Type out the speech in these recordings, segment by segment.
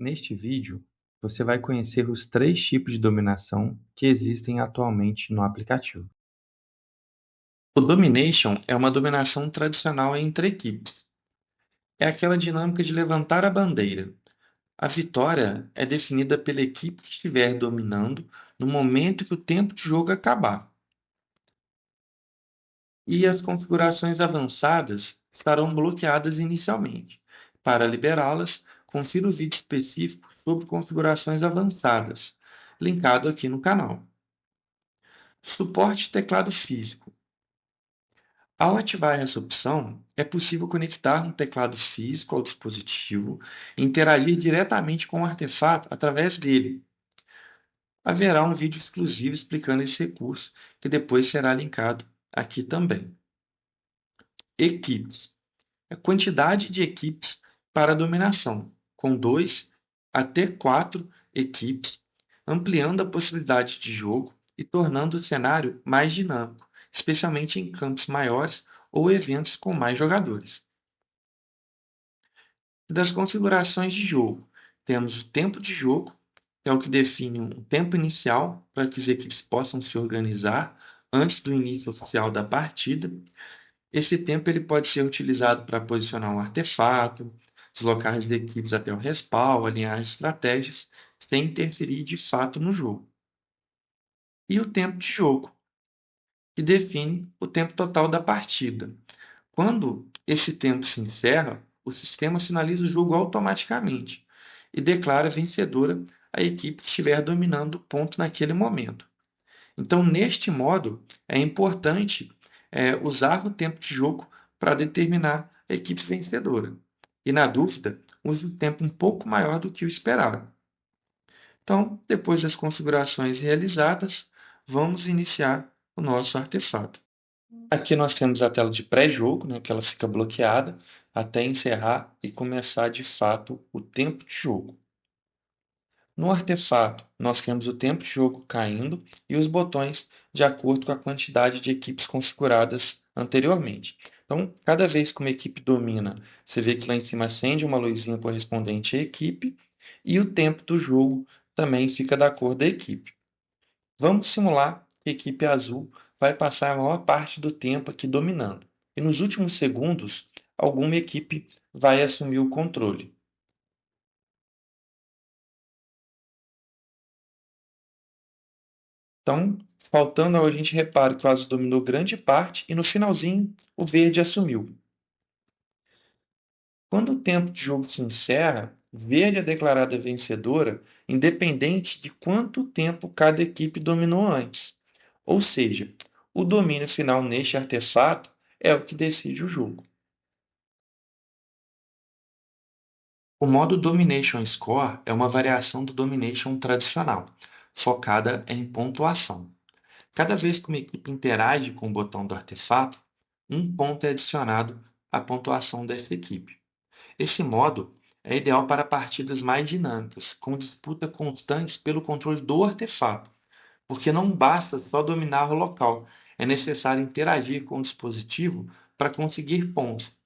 Neste vídeo, você vai conhecer os 3 tipos de dominação que existem atualmente no aplicativo. O Domination é uma dominação tradicional entre equipes. É aquela dinâmica de levantar a bandeira. A vitória é definida pela equipe que estiver dominando no momento que o tempo de jogo acabar. E as configurações avançadas estarão bloqueadas inicialmente. Para liberá-las, confira o vídeo específico sobre configurações avançadas, linkado aqui no canal. Suporte de teclado físico. Ao ativar essa opção, é possível conectar um teclado físico ao dispositivo e interagir diretamente com o artefato através dele. Haverá um vídeo exclusivo explicando esse recurso, que depois será linkado aqui também. Equipes. A quantidade de equipes para a dominação, com 2 até 4 equipes, ampliando a possibilidade de jogo e tornando o cenário mais dinâmico, especialmente em campos maiores ou eventos com mais jogadores. Das configurações de jogo, temos o tempo de jogo, que é o que define um tempo inicial para que as equipes possam se organizar antes do início oficial da partida. Esse tempo ele pode ser utilizado para posicionar um artefato, deslocar as equipes até o respawn, alinhar as estratégias, sem interferir de fato no jogo. E o tempo de jogo, que define o tempo total da partida. Quando esse tempo se encerra, o sistema finaliza o jogo automaticamente e declara vencedora a equipe que estiver dominando o ponto naquele momento. Então, neste modo, é importante usar o tempo de jogo para determinar a equipe vencedora. E, na dúvida, use um tempo um pouco maior do que o esperado. Então, depois das configurações realizadas, vamos iniciar o nosso artefato. Aqui nós temos a tela de pré-jogo, né, que ela fica bloqueada até encerrar e começar de fato o tempo de jogo. No artefato, nós temos o tempo de jogo caindo e os botões de acordo com a quantidade de equipes configuradas anteriormente. Então, cada vez que uma equipe domina, você vê que lá em cima acende uma luzinha correspondente à equipe e o tempo do jogo também fica da cor da equipe. Vamos simular que a equipe azul vai passar a maior parte do tempo aqui dominando. E nos últimos segundos, alguma equipe vai assumir o controle. Então, faltando a gente repara que o azul dominou grande parte e no finalzinho o verde assumiu. Quando o tempo de jogo se encerra, verde é declarada vencedora, independente de quanto tempo cada equipe dominou antes. Ou seja, o domínio final neste artefato é o que decide o jogo. O modo Domination Score é uma variação do Domination tradicional, focada em pontuação. Cada vez que uma equipe interage com o botão do artefato, um ponto é adicionado à pontuação dessa equipe. Esse modo é ideal para partidas mais dinâmicas, com disputa constantes pelo controle do artefato, porque não basta só dominar o local, é necessário interagir com o dispositivo para conseguir pontos.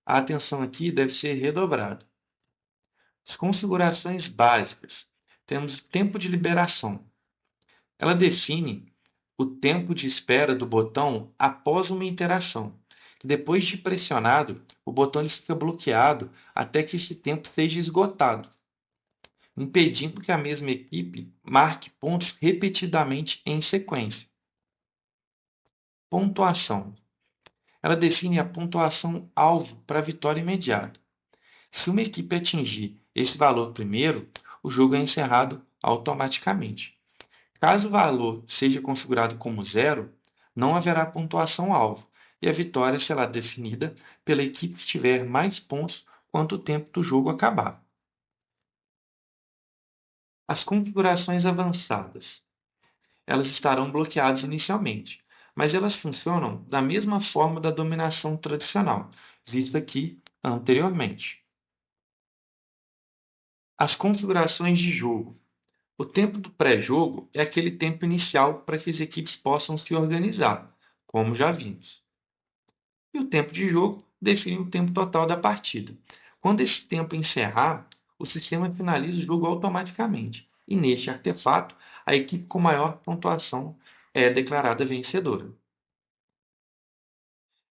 A atenção aqui deve ser redobrada. As configurações básicas. Temos o tempo de liberação. Ela define o tempo de espera do botão após uma interação. Depois de pressionado, o botão fica bloqueado até que esse tempo seja esgotado, impedindo que a mesma equipe marque pontos repetidamente em sequência. Pontuação. Ela define a pontuação alvo para a vitória imediata. Se uma equipe atingir esse valor primeiro, o jogo é encerrado automaticamente. Caso o valor seja configurado como zero, não haverá pontuação alvo e a vitória será definida pela equipe que tiver mais pontos quando o tempo do jogo acabar. As configurações avançadas. Elas estarão bloqueadas inicialmente, mas elas funcionam da mesma forma da dominação tradicional, vista aqui anteriormente. As configurações de jogo. O tempo do pré-jogo é aquele tempo inicial para que as equipes possam se organizar, como já vimos. E o tempo de jogo define o tempo total da partida. Quando esse tempo encerrar, o sistema finaliza o jogo automaticamente. E neste artefato, a equipe com maior pontuação é declarada vencedora.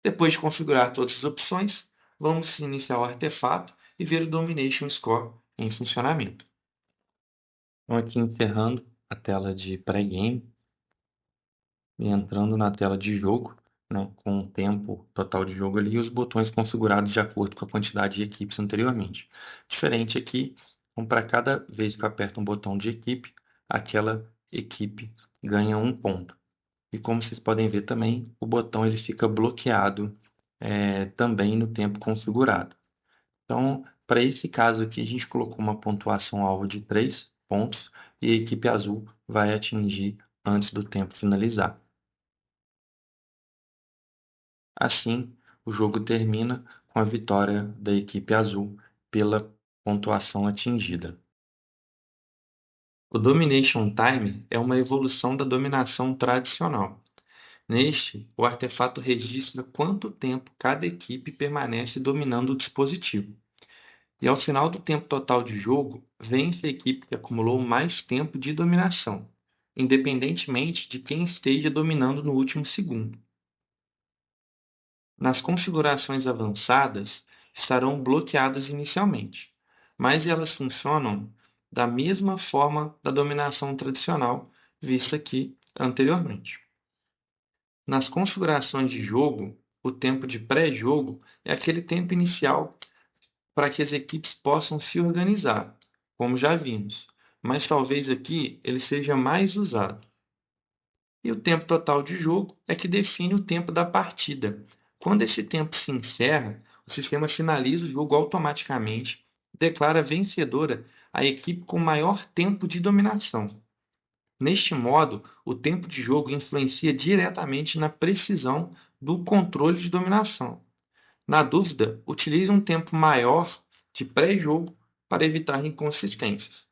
Depois de configurar todas as opções, vamos iniciar o artefato e ver o Domination Score em funcionamento. Então, aqui encerrando a tela de pré-game e entrando na tela de jogo, né, com o tempo total de jogo ali e os botões configurados de acordo com a quantidade de equipes anteriormente. Diferente aqui, então, para cada vez que eu aperto um botão de equipe, aquela equipe ganha um ponto. E como vocês podem ver também, o botão ele fica bloqueado também no tempo configurado. Então, para esse caso aqui, a gente colocou uma pontuação alvo de 3 pontos e a equipe azul vai atingir antes do tempo finalizar. Assim, o jogo termina com a vitória da equipe azul pela pontuação atingida. O Domination Timer é uma evolução da dominação tradicional. Neste, o artefato registra quanto tempo cada equipe permanece dominando o dispositivo. E ao final do tempo total de jogo, vence a equipe que acumulou mais tempo de dominação, independentemente de quem esteja dominando no último segundo. Nas configurações avançadas, estarão bloqueadas inicialmente, mas elas funcionam da mesma forma da dominação tradicional vista aqui anteriormente. Nas configurações de jogo, o tempo de pré-jogo é aquele tempo inicial para que as equipes possam se organizar, como já vimos, mas talvez aqui ele seja mais usado. E o tempo total de jogo é que define o tempo da partida. Quando esse tempo se encerra, o sistema finaliza o jogo automaticamente e declara vencedora a equipe com maior tempo de dominação. Neste modo, o tempo de jogo influencia diretamente na precisão do controle de dominação. Na dúvida, utilize um tempo maior de pré-jogo para evitar inconsistências.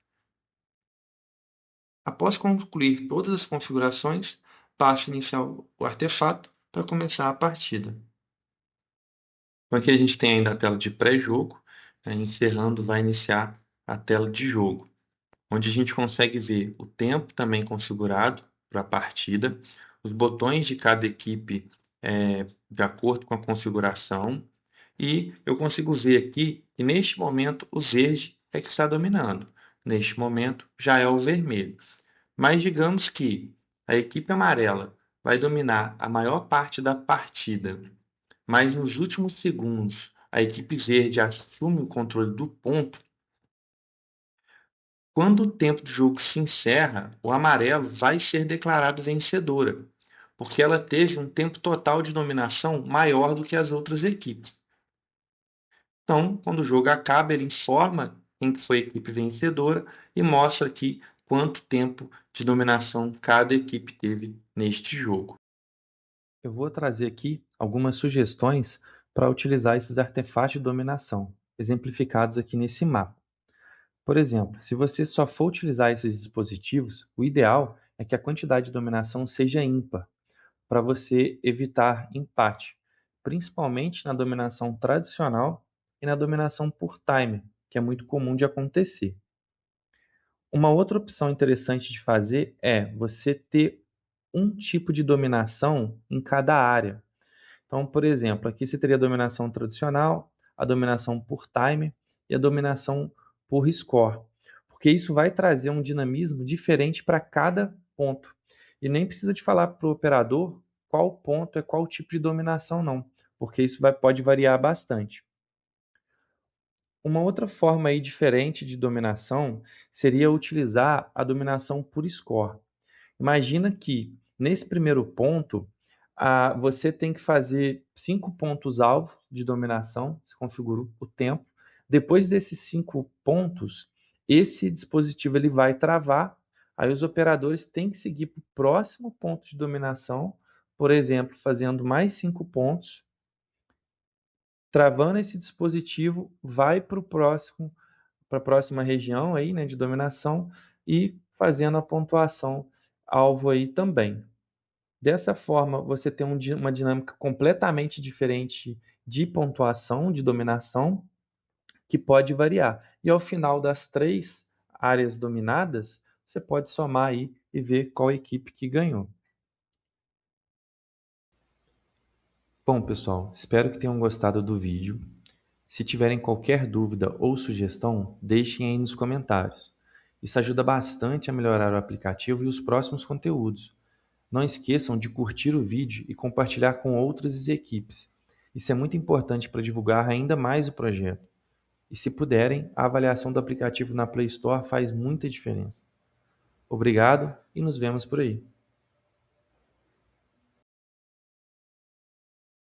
Após concluir todas as configurações, passe a iniciar o artefato para começar a partida. Então, aqui a gente tem ainda a tela de pré-jogo, encerrando vai iniciar a tela de jogo, onde a gente consegue ver o tempo também configurado para a partida, os botões de cada equipe de acordo com a configuração, e eu consigo ver aqui que neste momento o verde é que está dominando, neste momento já é o vermelho. Mas digamos que a equipe amarela vai dominar a maior parte da partida, mas nos últimos segundos a equipe verde assume o controle do ponto. Quando o tempo de jogo se encerra, o amarelo vai ser declarado vencedora, porque ela teve um tempo total de dominação maior do que as outras equipes. Então, quando o jogo acaba, ele informa quem foi a equipe vencedora e mostra aqui quanto tempo de dominação cada equipe teve neste jogo. Eu vou trazer aqui algumas sugestões para utilizar esses artefatos de dominação, exemplificados aqui nesse mapa. Por exemplo, se você só for utilizar esses dispositivos, o ideal é que a quantidade de dominação seja ímpar, para você evitar empate, principalmente na dominação tradicional e na dominação por timer, que é muito comum de acontecer. Uma outra opção interessante de fazer é você ter um tipo de dominação em cada área. Então, por exemplo, aqui você teria a dominação tradicional, a dominação por timer e a dominação por score, porque isso vai trazer um dinamismo diferente para cada ponto. E nem precisa de falar para o operador qual ponto é qual tipo de dominação, não, porque isso pode variar bastante. Uma outra forma aí diferente de dominação seria utilizar a dominação por score. Imagina que nesse primeiro ponto você tem que fazer 5 pontos alvo de dominação, você configura o tempo. Depois desses 5 pontos, esse dispositivo ele vai travar, aí os operadores têm que seguir para o próximo ponto de dominação, por exemplo, fazendo mais 5 pontos, travando esse dispositivo, vai para a próxima região aí, né, de dominação e fazendo a pontuação alvo aí também. Dessa forma, você tem uma dinâmica completamente diferente de pontuação, de dominação, que pode variar. e ao final das 3 áreas dominadas, você pode somar aí e ver qual equipe que ganhou. Bom, pessoal, espero que tenham gostado do vídeo. Se tiverem qualquer dúvida ou sugestão, deixem aí nos comentários. Isso ajuda bastante a melhorar o aplicativo e os próximos conteúdos. Não esqueçam de curtir o vídeo e compartilhar com outras equipes. Isso é muito importante para divulgar ainda mais o projeto. E se puderem, a avaliação do aplicativo na Play Store faz muita diferença. Obrigado e nos vemos por aí.